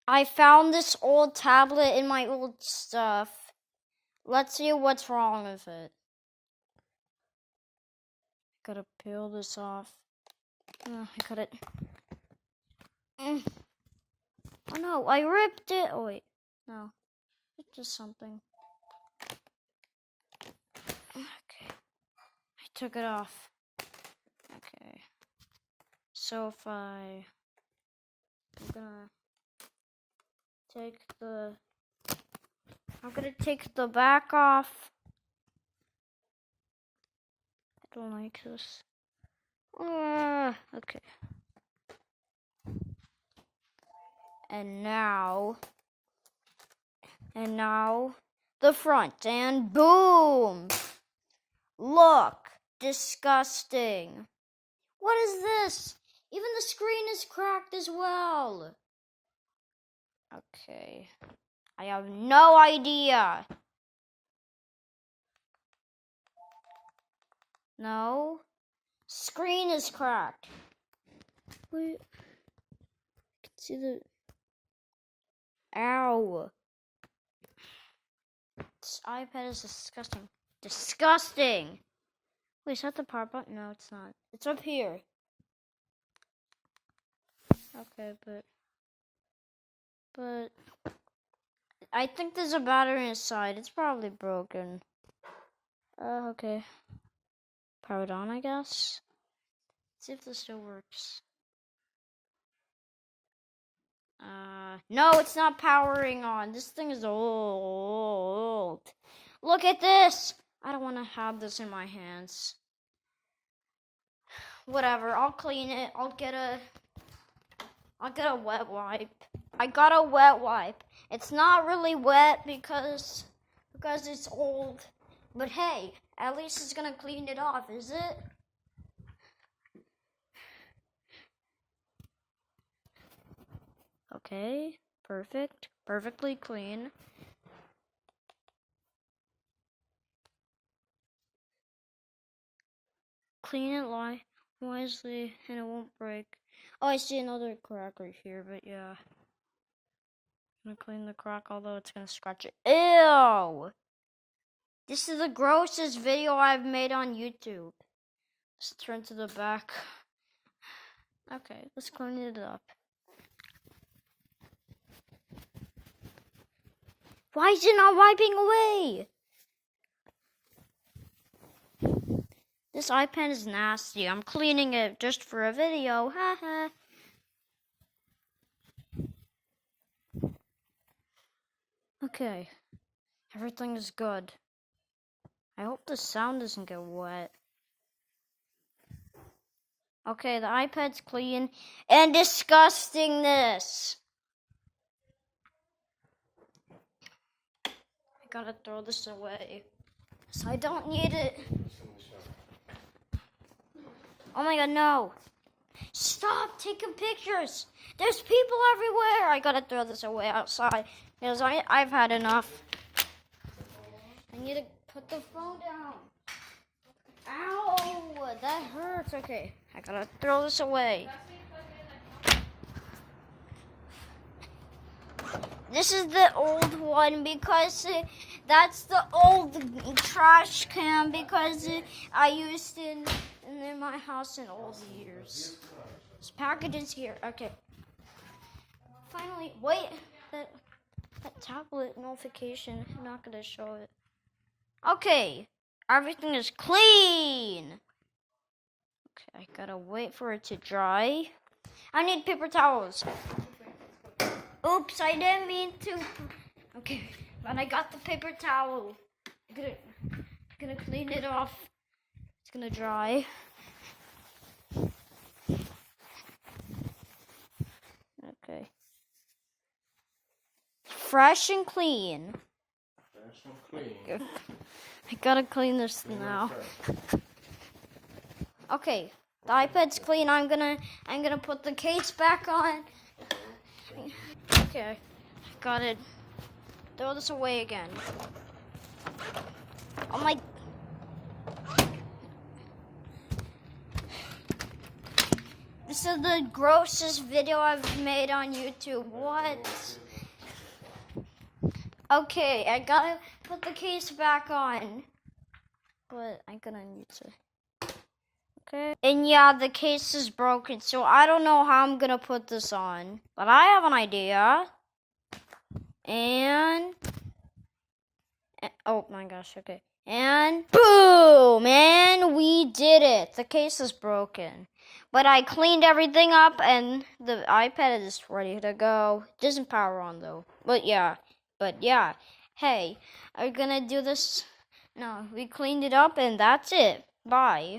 I found this old tablet in my old stuff. Let's see what's wrong with it. Gotta peel this off. I got it. Oh no, I ripped it. Oh wait, no, it's just something. Okay, I took it off. Okay, so if I'm gonna take the back off. I don't like this. Okay. And now the front, and boom! Look, disgusting. What is this? Even the screen is cracked as well. Okay, I have no idea. No, screen is cracked. Wait, I can see the. Ow. This iPad is disgusting. Disgusting! Wait, is that the power button? No, it's not. It's up here. Okay, but I think there's a battery inside. It's probably broken. Okay. Powered on, I guess. Let's see if this still works. No, it's not powering on. This thing is old. Look at this! I don't want to have this in my hands. Whatever, I'll clean it. I'll get a wet wipe. I got a wet wipe. It's not really wet because it's old. But hey, at least it's gonna clean it off, is it? Okay, perfect. Perfectly clean. Clean it wisely and it won't break. Oh, I see another crack right here, but yeah. I'm gonna clean the crack, although it's gonna scratch it. Ew! This is the grossest video I've made on YouTube. Let's turn to the back. Okay, let's clean it up. Why is it not wiping away? This iPad is nasty. I'm cleaning it just for a video. Haha. Okay. Everything is good. I hope the sound doesn't get wet. Okay, the iPad's clean and disgustingness. I gotta throw this away. So I don't need it. Oh my god, no. Stop taking pictures. There's people everywhere. I gotta throw this away outside because I've had enough. I need to put the phone down. Ow, that hurts. Okay, I gotta throw this away. This is the old one because that's the old trash can because I used it in my house in old years. This package is here. Okay. Finally, wait. That tablet notification. I'm not gonna show it. Okay. Everything is clean. Okay, I gotta wait for it to dry. I need paper towels. Oops, I didn't mean to. Okay, but I got the paper towel. I'm gonna clean it off. It's gonna dry. Okay. Fresh and clean. Fresh and clean. I gotta clean this now. Okay, the iPad's clean. I'm gonna put the case back on. Okay, got it. Throw this away again. Oh my. This of the grossest video I've made on YouTube. What? Okay, I gotta put the case back on. But I'm gonna need to. Okay. And yeah, the case is broken, so I don't know how I'm gonna put this on. But I have an idea. And oh my gosh, okay. And boom! Man, we did it. The case is broken. But I cleaned everything up and the iPad is ready to go. It doesn't power on though. But yeah. Hey, are we gonna do this? No, we cleaned it up and that's it. Bye.